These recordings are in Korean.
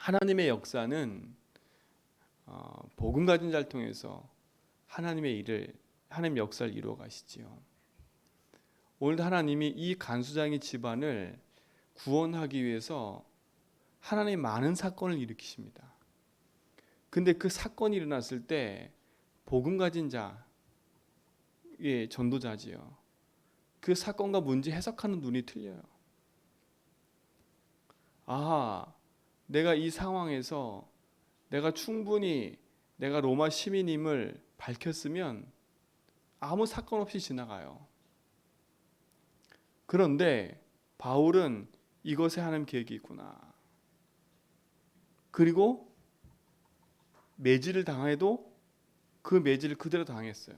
하나님의 역사는 복음 가진 자를 통해서 하나님의 일을, 하나님의 역사를 이루어 가시지요. 오늘도 하나님이 이 간수장의 집안을 구원하기 위해서 하나님 많은 사건을 일으키십니다. 근데 그 사건이 일어났을 때 복음 가진 자의 전도자지요. 그 사건과 문제 해석하는 눈이 틀려요. 아, 내가 이 상황에서 내가 충분히 내가 로마 시민임을 밝혔으면 아무 사건 없이 지나가요. 그런데 바울은 이것에 하나님 계획이 있구나. 그리고 매질을 당해도 그 매질을 그대로 당했어요.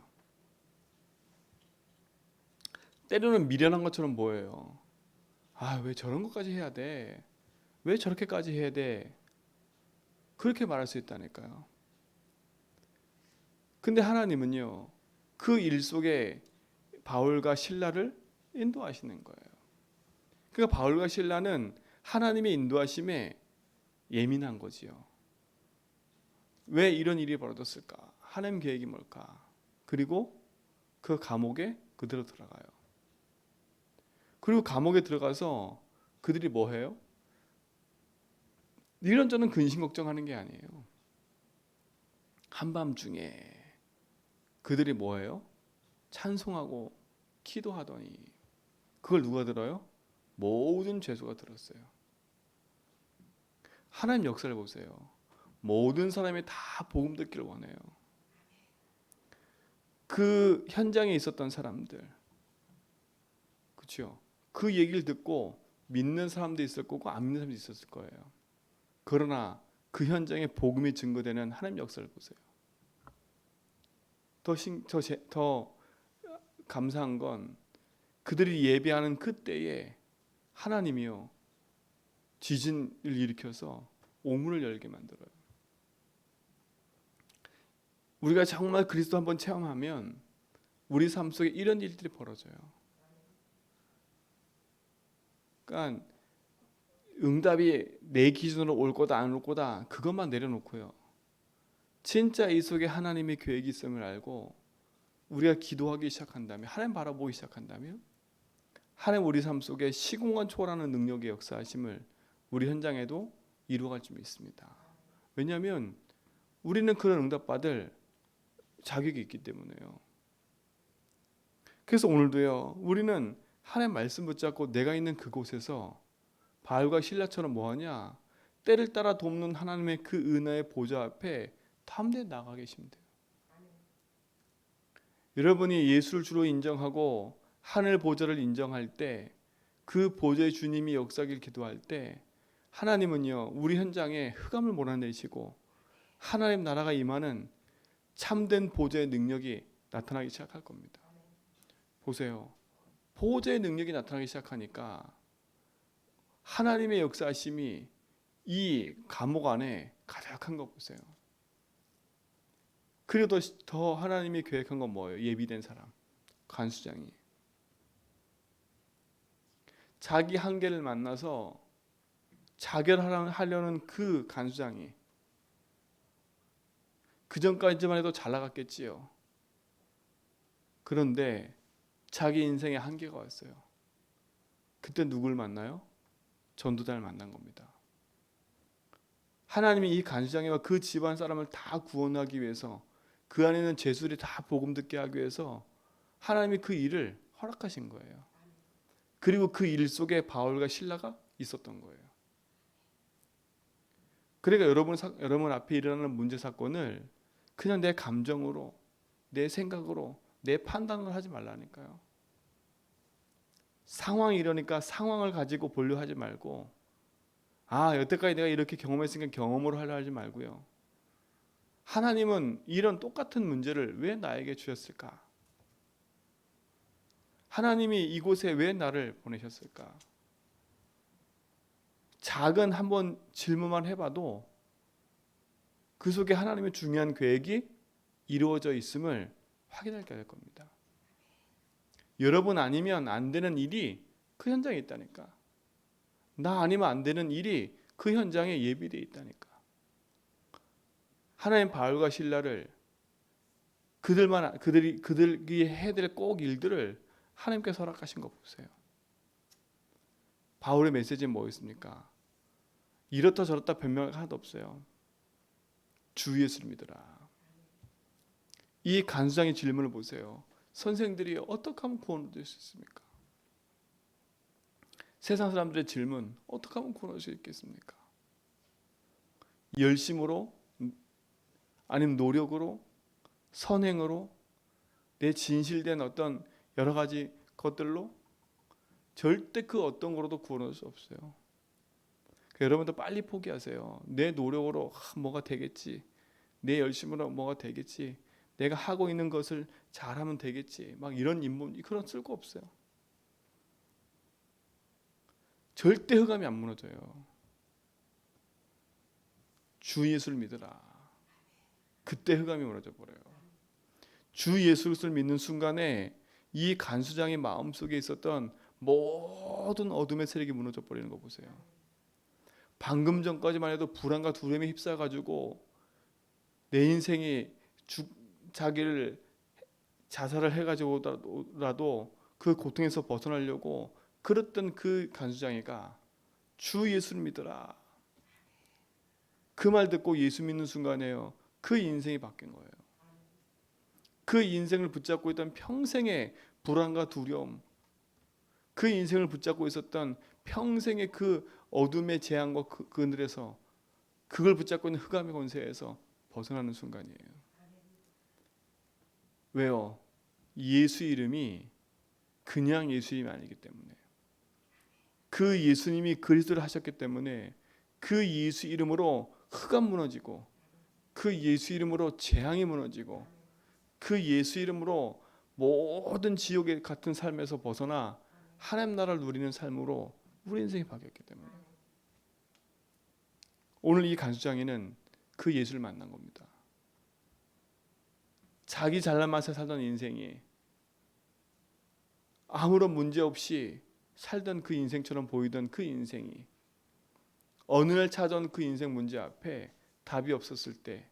때로는 미련한 것처럼 보여요. 아, 왜 저런 것까지 해야 돼? 왜 저렇게까지 해야 돼? 그렇게 말할 수 있다니까요. 근데 하나님은요, 그 일 속에 바울과 실라를 인도하시는 거예요. 그러니까 바울과 실라는 하나님의 인도하심에 예민한 거지요. 왜 이런 일이 벌어졌을까? 하나님 계획이 뭘까? 그리고 그 감옥에 그대로 들어가요. 그리고 감옥에 들어가서 그들이 뭐 해요? 이런저런 근심 걱정하는 게 아니에요. 한밤중에 그들이 뭐 해요? 찬송하고 기도하더니 그걸 누가 들어요? 모든 죄수가 들었어요. 하나님 역사를 보세요. 모든 사람이 다 복음 듣기를 원해요. 그 현장에 있었던 사람들, 그렇죠? 그 얘기를 듣고 믿는 사람도 있을 거고 안 믿는 사람도 있었을 거예요. 그러나 그 현장에 복음이 증거되는 하나님 역사를 보세요. 더 감사한 건 그들이 예배하는 그때에 하나님이요 지진을 일으켜서 오문을 열게 만들어요. 우리가 정말 그리스도 한번 체험하면 우리 삶 속에 이런 일들이 벌어져요. 그러니까 응답이 내 기준으로 올 거다 안 올 거다 그것만 내려놓고요. 진짜 이 속에 하나님의 계획이 있음을 알고 우리가 기도하기 시작한다면, 하나님 바라보기 시작한다면 하나님 우리 삶 속에 시공간 초월하는 능력의 역사하심을 우리 현장에도 이루어갈 줄 믿습니다. 왜냐하면 우리는 그런 응답받을 자격이 있기 때문에요. 그래서 오늘도요, 우리는 하나님 말씀 붙잡고 내가 있는 그곳에서 바울과 실라처럼 뭐하냐? 때를 따라 돕는 하나님의 그 은혜의 보좌 앞에 담대히 나가 계시면 돼요. 여러분이 예수를 주로 인정하고 하늘 보좌를 인정할 때, 그 보좌의 주님이 역사하길 기도할 때 하나님은요 우리 현장에 흑암을 몰아내시고 하나님 나라가 임하는 참된 보좌의 능력이 나타나기 시작할 겁니다. 보세요. 보좌의 능력이 나타나기 시작하니까 하나님의 역사하심이 이 감옥 안에 가득한 거 보세요. 그리고 더 하나님이 계획한 건 뭐예요? 예비된 사람, 간수장이 자기 한계를 만나서 자결하려는 그 간수장이 그 전까지만 해도 잘 나갔겠지요. 그런데 자기 인생에 한계가 왔어요. 그때 누굴 만나요? 전도자를 만난 겁니다. 하나님이 이 간수장이와 그 집안 사람을 다 구원하기 위해서, 그 안에 있는 죄수들이 다 복음 듣게 하기 위해서 하나님이 그 일을 허락하신 거예요. 그리고 그 일 속에 바울과 실라가 있었던 거예요. 그러니까 여러분 앞에 일어나는 문제 사건을 그냥 내 감정으로, 내 생각으로, 내 판단으로 하지 말라니까요. 상황이 이러니까 상황을 가지고 보려 하지 말고, 아 여태까지 내가 이렇게 경험했으니까 경험으로 하려 하지 말고요. 하나님은 이런 똑같은 문제를 왜 나에게 주셨을까? 하나님이 이곳에 왜 나를 보내셨을까? 작은 한번 질문만 해봐도 그 속에 하나님의 중요한 계획이 이루어져 있음을 확인하게 될 겁니다. 여러분 아니면 안 되는 일이 그 현장에 있다니까. 나 아니면 안 되는 일이 그 현장에 예비되어 있다니까. 하나님 바울과 실라를 그들이 해야 될 꼭 일들을 하나님께서 허락하신 거 보세요. 바울의 메시지는 뭐였습니까? 이렇다 저렇다 변명 하나도 없어요. 주 예수를 믿으라. 이 간수장의 질문을 보세요. 선생들이 어떻게 하면 구원을 얻을 수 있습니까? 세상 사람들의 질문, 어떻게 하면 구원할 수 있겠습니까? 열심으로, 아니면 노력으로, 선행으로, 내 진실된 어떤 여러 가지 것들로 절대 그 어떤 거로도 구원할 수 없어요. 그러니까 여러분도 빨리 포기하세요. 내 노력으로 뭐가 되겠지, 내 열심으로 뭐가 되겠지, 내가 하고 있는 것을 잘하면 되겠지, 막 이런 인문, 그런 쓸거 없어요. 절대 흑암이 안 무너져요. 주 예수를 믿으라. 그때 흑암이 무너져 버려요. 주 예수를 믿는 순간에 이 간수장의 마음속에 있었던 모든 어둠의 세력이 무너져 버리는 거 보세요. 방금 전까지만 해도 불안과 두려움에 휩싸가지고 내 인생이 자기를 자살을 해가지고라도 그 고통에서 벗어나려고 그랬던 그 간수장이가 주 예수를 믿어라. 그 말 듣고 예수 믿는 순간에요, 그 인생이 바뀐 거예요. 그 인생을 붙잡고 있던 평생의 불안과 두려움, 그 인생을 붙잡고 있었던 평생의 그 어둠의 재앙과 그늘에서, 그걸 붙잡고 있는 흑암의 권세에서 벗어나는 순간이에요. 왜요? 예수 이름이 그냥 예수 이름이 아니기 때문에, 그 예수님이 그리스도를 하셨기 때문에 그 예수 이름으로 흑암 무너지고, 그 예수 이름으로 재앙이 무너지고, 그 예수 이름으로 모든 지옥의 같은 삶에서 벗어나 하나님 나라를 누리는 삶으로 우리 인생이 바뀌었기 때문에 오늘 이 간수장이는 그 예수를 만난 겁니다. 자기 잘난 맛에 살던 인생이 아무런 문제 없이 살던 그 인생처럼 보이던 그 인생이 어느 날 찾아온 그 인생 문제 앞에 답이 없었을 때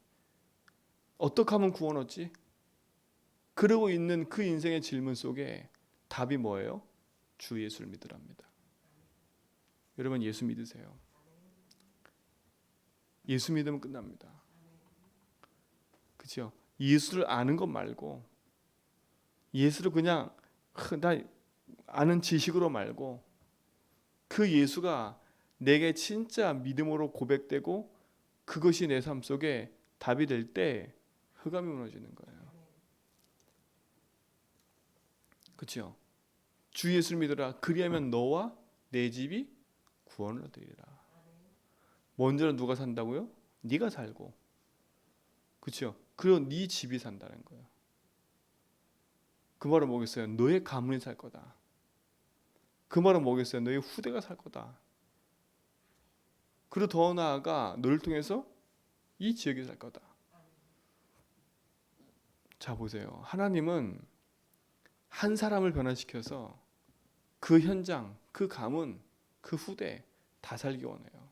어떻게 하면 구원 얻지? 그러고 있는 그 인생의 질문 속에 답이 뭐예요? 주 예수를 믿으랍니다. 여러분 예수 믿으세요. 예수 믿으면 끝납니다. 그렇죠? 예수를 아는 것 말고, 예수를 그냥 나 아는 지식으로 말고, 그 예수가 내게 진짜 믿음으로 고백되고 그것이 내 삶 속에 답이 될 때 흑암이 무너지는 거예요. 그렇죠? 주 예수를 믿으라. 그리하면 너와 내 집이 구원을 얻으리라. 먼저는 누가 산다고요? 네가 살고, 그렇죠? 그리고 네 집이 산다는 거예요. 그 말은 뭐겠어요? 너의 가문이 살 거다. 그 말은 뭐겠어요? 너의 후대가 살 거다. 그리고 더 나아가 너를 통해서 이 지역이 살 거다. 자 보세요. 하나님은 한 사람을 변화시켜서 그 현장, 그 가문, 그 후대 다 살기 원해요.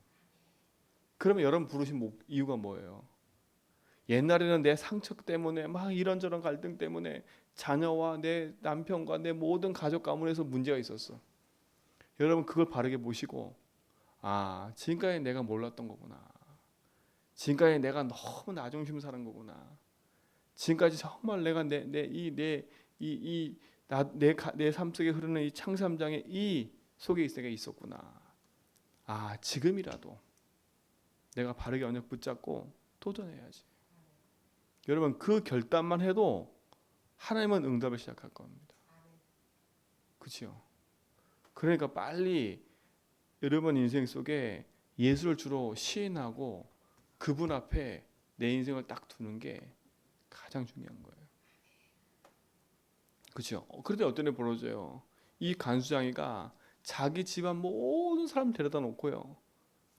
그러면 여러분 부르신 이유가 뭐예요? 옛날에는 내 상처 때문에 막 이런저런 갈등 때문에 자녀와 내 남편과 내 모든 가족 가문에서 문제가 있었어. 여러분 그걸 바르게 보시고, 아 지금까지 내가 몰랐던 거구나. 지금까지 내가 너무 나중심 사는 거구나. 지금까지 정말 내가 내 삶 속에 흐르는 이 창삼장의 이 속에 내가 있었구나. 아 지금이라도 내가 바르게 언약 붙잡고 도전해야지. 여러분 그 결단만 해도 하나님은 응답을 시작할 겁니다. 그렇죠? 그러니까 빨리 여러분 인생 속에 예수를 주로 시인하고 그분 앞에 내 인생을 딱 두는 게 가장 중요한 거예요. 그렇죠? 그런데 어떤 일 벌어져요? 이 간수장이가 자기 집안 모든 사람 데려다 놓고요,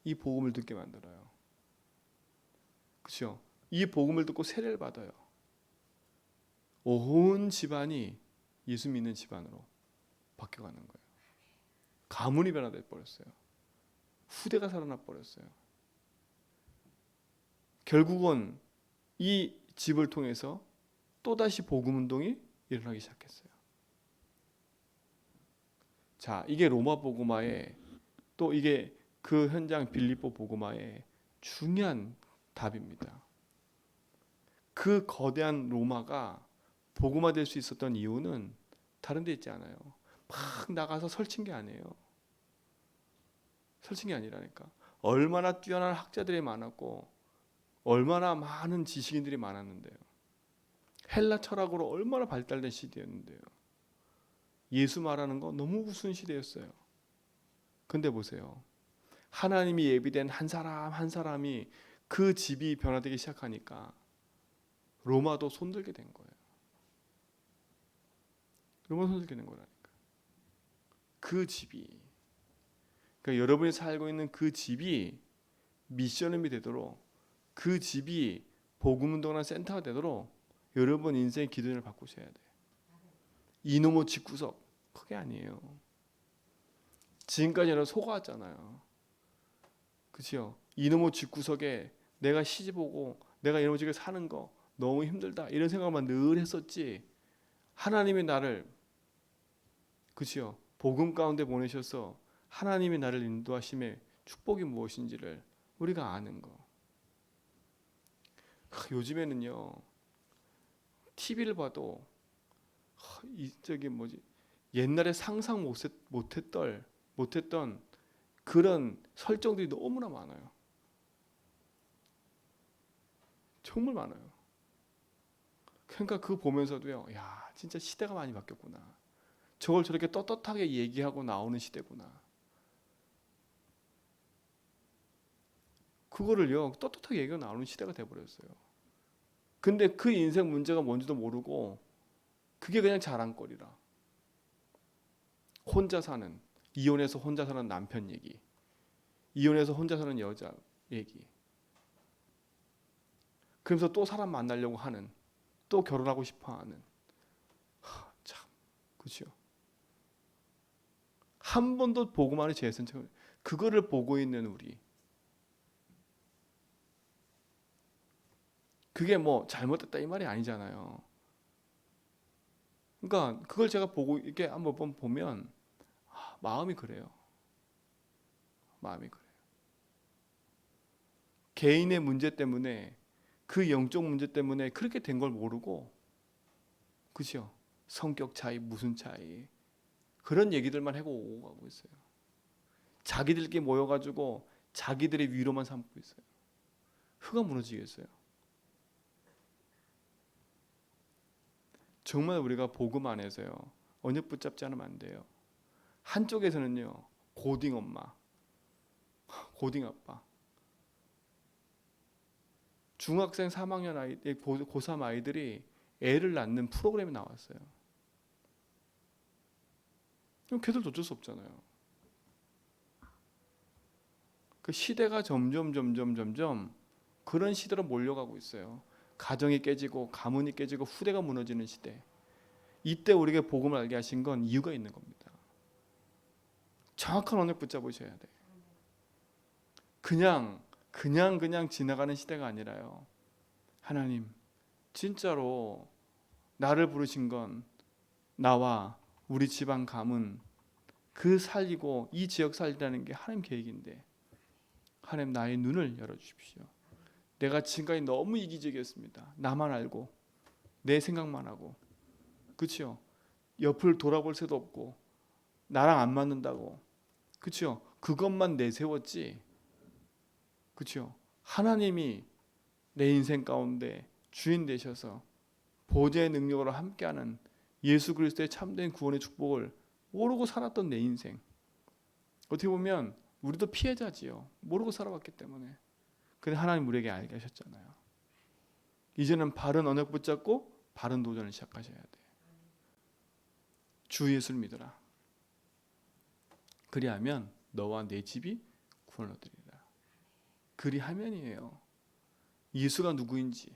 이 복음을 듣게 만들어요. 그렇죠? 이 복음을 듣고 세례를 받아요. 온 집안이 예수 믿는 집안으로 바뀌어가는 거예요. 가문이 변화돼 버렸어요. 후대가 살아나 버렸어요. 결국은 이 집을 통해서 또다시 복음 운동이 일어나기 시작했어요. 자, 이게 로마 복음화의 또 이게 그 현장 빌립보 복음화의 중요한 답입니다. 그 거대한 로마가 복음화될 수 있었던 이유는 다른 데 있지 않아요. 막 나가서 설친 게 아니에요. 설친 게 아니라니까. 얼마나 뛰어난 학자들이 많았고 얼마나 많은 지식인들이 많았는데요. 헬라 철학으로 얼마나 발달된 시대였는데요. 예수 말하는 거 너무 우스운 시대였어요. 근데 보세요. 하나님이 예비된 한 사람 한 사람이 그 집이 변화되기 시작하니까 로마도 손들게 된 거예요. 로마 손들게 된 거라니까. 그 집이, 그러니까 여러분이 살고 있는 그 집이 미션홈이 되도록, 그 집이 복음운동하는 센터가 되도록 여러분 인생의 기도를 바꾸셔야 돼요. 이놈의 집구석 그게 아니에요. 지금까지 여러분 속아왔잖아요. 그렇죠? 이놈의 집구석에 내가 시집 오고 내가 이놈의 집에 사는 거 너무 힘들다 이런 생각만 늘 했었지, 하나님이 나를, 그렇죠? 복음 가운데 보내셔서 하나님이 나를 인도하심의 축복이 무엇인지를 우리가 아는 거. 요즘에는요 TV를 봐도 저기 뭐지, 옛날에 상상 못했던 그런 설정들이 너무나 많아요. 정말 많아요. 그러니까 그거 보면서도요, 야 진짜 시대가 많이 바뀌었구나. 저걸 저렇게 떳떳하게 얘기하고 나오는 시대구나. 그거를요 떳떳하게 얘기하고 나오는 시대가 돼버렸어요. 근데 그 인생 문제가 뭔지도 모르고 그게 그냥 자랑거리라. 혼자 사는, 이혼해서 혼자 사는 남편 얘기, 이혼해서 혼자 사는 여자 얘기, 그러면서 또 사람 만나려고 하는, 또 결혼하고 싶어하는, 참, 그렇죠? 한 번도 복음만의 재선처럼 그거를 보고 있는 우리, 그게 뭐 잘못됐다 이 말이 아니잖아요. 그러니까 그걸 제가 보고 이렇게 한번 보면 마음이 그래요. 마음이 그래요. 개인의 문제 때문에, 그 영적 문제 때문에 그렇게 된 걸 모르고, 그렇죠? 성격 차이, 무슨 차이, 그런 얘기들만 하고 오고 가고 있어요. 자기들끼리 모여가지고 자기들의 위로만 삼고 있어요. 혀가 무너지겠어요. 정말 우리가 복음 안에서요 언약 붙잡지 않으면 안 돼요. 한쪽에서는요 고딩 엄마, 고딩 아빠, 중학생 3학년 아이, 고3 아이들이 애를 낳는 프로그램이 나왔어요. 그럼 걔들도 어쩔 수 없잖아요. 그 시대가 점점 그런 시대로 몰려가고 있어요. 가정이 깨지고 가문이 깨지고 후대가 무너지는 시대. 이때 우리에게 복음을 알게 하신 건 이유가 있는 겁니다. 정확한 언약 붙잡으셔야 돼. 그냥 지나가는 시대가 아니라요. 하나님, 진짜로 나를 부르신 건 나와 우리 집안 가문 그 살리고 이 지역 살리라는 게 하나님 계획인데, 하나님 나의 눈을 열어주십시오. 내가 지금까지 너무 이기적이었습니다. 나만 알고 내 생각만 하고, 그렇죠? 옆을 돌아볼 새도 없고 나랑 안 맞는다고, 그렇죠? 그것만 내세웠지, 그렇죠? 하나님이 내 인생 가운데 주인 되셔서 보좌의 능력으로 함께하는 예수 그리스도의 참된 구원의 축복을 모르고 살았던 내 인생, 어떻게 보면 우리도 피해자지요. 모르고 살아왔기 때문에. 근데 하나님 우리에게 알게 하셨잖아요. 이제는 바른 언약 붙잡고 바른 도전을 시작하셔야 돼요. 주 예수를 믿어라. 그리하면 너와 내 집이 구원을 얻으리라. 그리하면이에요. 예수가 누구인지,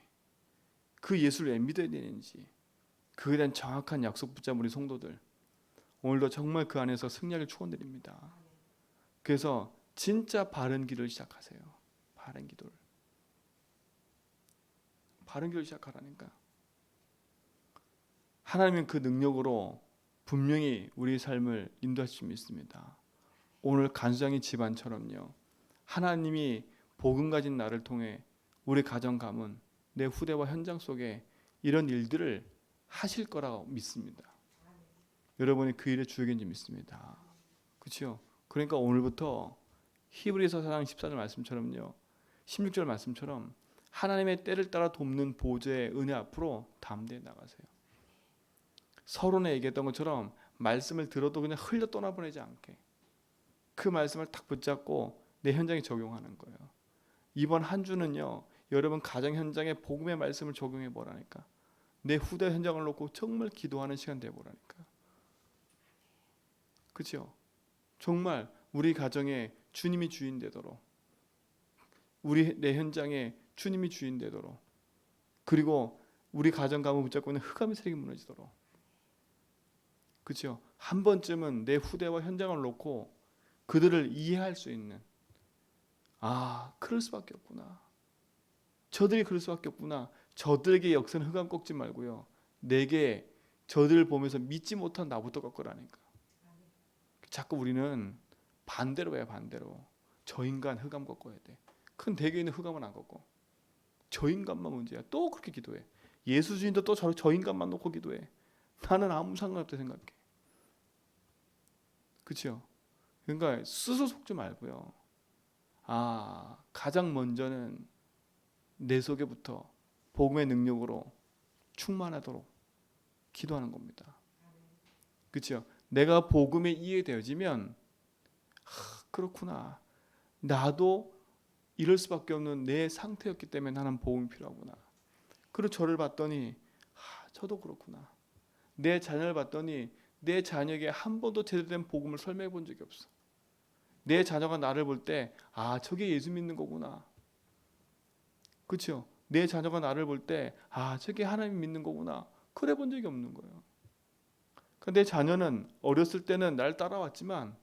그 예수를 왜 믿어야 되는지, 그에 대한 정확한 약속 붙잡은 우리 성도들, 오늘도 정말 그 안에서 승리하길 축원드립니다. 그래서 진짜 바른 길을 시작하세요. 바른 기도를. 바른 길을 시작하라니까. 하나님은 그 능력으로 분명히 우리의 삶을 인도할 수 있습니다. 오늘 간수장의 집안처럼요. 하나님이 복음 가진 나를 통해 우리 가정 가문, 내 후대와 현장 속에 이런 일들을 하실 거라고 믿습니다. 여러분이 그 일에 주역인지 믿습니다. 그렇죠? 그러니까 오늘부터 히브리서 4장 14절 말씀처럼요. 16절 말씀처럼 하나님의 때를 따라 돕는 보좌의 은혜 앞으로 담대히 나가세요. 서론에 얘기했던 것처럼 말씀을 들어도 그냥 흘려 떠나보내지 않게 그 말씀을 딱 붙잡고 내 현장에 적용하는 거예요. 이번 한 주는요, 여러분 가정 현장에 복음의 말씀을 적용해 보라니까. 내 후대 현장을 놓고 정말 기도하는 시간 돼 보라니까. 그렇죠? 정말 우리 가정에 주님이 주인 되도록, 우리 내 현장에 주님이 주인 되도록, 그리고 우리 가정 가문 붙잡고 있는 흑암의 세력이 무너지도록. 그렇죠? 한 번쯤은 내 후대와 현장을 놓고 그들을 이해할 수 있는, 아, 그럴 수밖에 없구나. 저들이 그럴 수밖에 없구나. 저들에게 역사는 흑암 꺾지 말고요. 내게 저들을 보면서 믿지 못한 나부터 꺾으라니까. 자꾸 우리는 반대로 해요. 반대로. 저 인간 흑암 꺾어야 돼. 큰 대교인은 흑암은 안 꺾어. 저 인간만 문제야. 또 그렇게 기도해. 예수 주인도 또 저 인간만 놓고 기도해. 나는 아무 상관없다 생각해. 그렇죠? 그러니까 스스로 속지 말고요. 아, 가장 먼저는 내 속에부터 복음의 능력으로 충만하도록 기도하는 겁니다. 그렇죠? 내가 복음에 이해되어지면 그렇구나. 나도 이럴 수밖에 없는 내 상태였기 때문에 나는 복음이 필요하구나. 그리고 저를 봤더니 저도 그렇구나. 내 자녀를 봤더니 내 자녀에게 한 번도 제대로 된 복음을 설명해 본 적이 없어. 내 자녀가 나를 볼 때 저게 예수 믿는 거구나. 그렇죠? 내 자녀가 나를 볼 때 저게 하나님 믿는 거구나. 그래 본 적이 없는 거예요. 내 자녀는 어렸을 때는 날 따라왔지만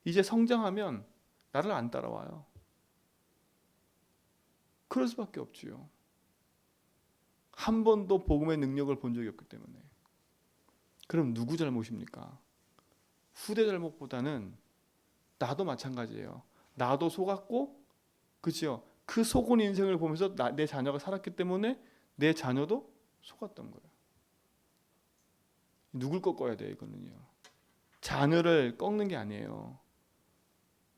이제 성장하면 나를 안 따라와요. 그럴 수밖에 없지요. 한 번도 복음의 능력을 본 적이 없기 때문에. 그럼 누구 잘못입니까? 후대 잘못보다는 나도 마찬가지예요. 나도 속았고, 그렇죠? 그 속은 인생을 보면서 내 자녀가 살았기 때문에 내 자녀도 속았던 거예요. 누굴 꺾어야 돼요, 이거는요. 자녀를 꺾는 게 아니에요.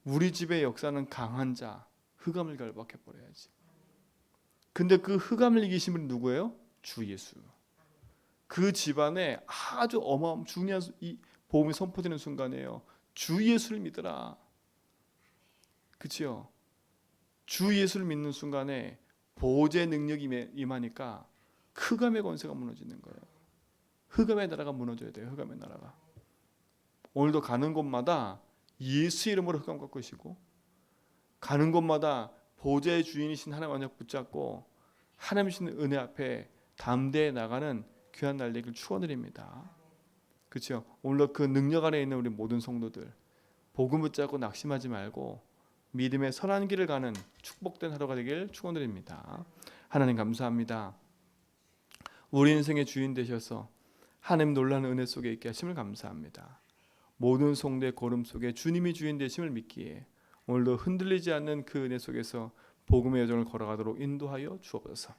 우리 집의 역사는 강한 자, 흑암을 결박해 버려야지. 근데 그 흑암을 이기신 분이 누구예요? 주 예수. 그 집안에 아주 중요한 이 복음이 선포되는 순간이에요. 주 예수를 믿으라. 그렇죠? 주 예수를 믿는 순간에 보좌의 능력이 임하니까 흑암의 권세가 무너지는 거예요. 흑암의 나라가 무너져야 돼요. 흑암의 나라가. 오늘도 가는 곳마다 예수 이름으로 흑암 꺾으시고, 가는 곳마다 보좌의 주인이신 하나님 언약 붙잡고 하나님 주신 은혜 앞에 담대히 나가는 귀한 날 되길 축원드립니다. 그렇죠? 오늘도 그 능력 안에 있는 우리 모든 성도들 복음 붙잡고 낙심하지 말고 믿음의 선한 길을 가는 축복된 하루가 되길 축원드립니다. 하나님 감사합니다. 우리 인생의 주인 되셔서 하나님 놀라는 은혜 속에 있게 하심을 감사합니다. 모든 성도의 걸음 속에 주님이 주인 되심을 믿기에 오늘도 흔들리지 않는 그 은혜 속에서 복음의 여정을 걸어가도록 인도하여 주옵소서.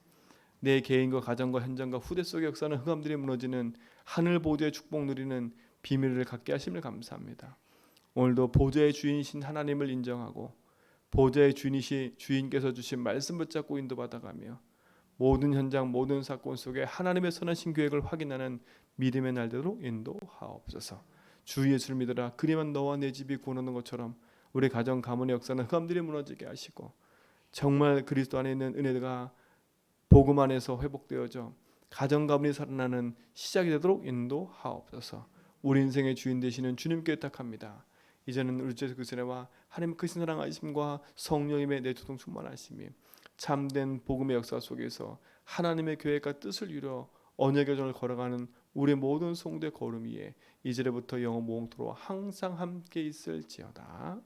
내 개인과 가정과 현장과 후대 속의 역사는 흑암들이 무너지는 하늘 보좌의 축복 누리는 비밀을 갖게 하심을 감사합니다. 오늘도 보좌의 주인이신 하나님을 인정하고 보좌의 주인께서 주신 말씀 붙잡고 인도받아가며 모든 현장 모든 사건 속에 하나님의 선하신 계획을 확인하는 믿음의 날대로 인도하옵소서. 주 예수를 믿으라. 그리하면 너와 내 집이 구원하는 것처럼 우리 가정 가문의 역사는 흑암들이 무너지게 하시고 정말 그리스도 안에 있는 은혜가 복음 안에서 회복되어져 가정 가문이 살아나는 시작이 되도록 인도하옵소서. 우리 인생의 주인 되시는 주님께 의탁합니다. 이제는 우리 주 예수 그리스도와 하나님 크신 사랑하심과 성령님의 내주동 충만하심이 참된 복음의 역사 속에서 하나님의 계획과 뜻을 이루어 언약의 여정을 걸어가는 우리 모든 성도의 걸음 위에 이제부터 영원 무궁토록 항상 함께 있을지어다.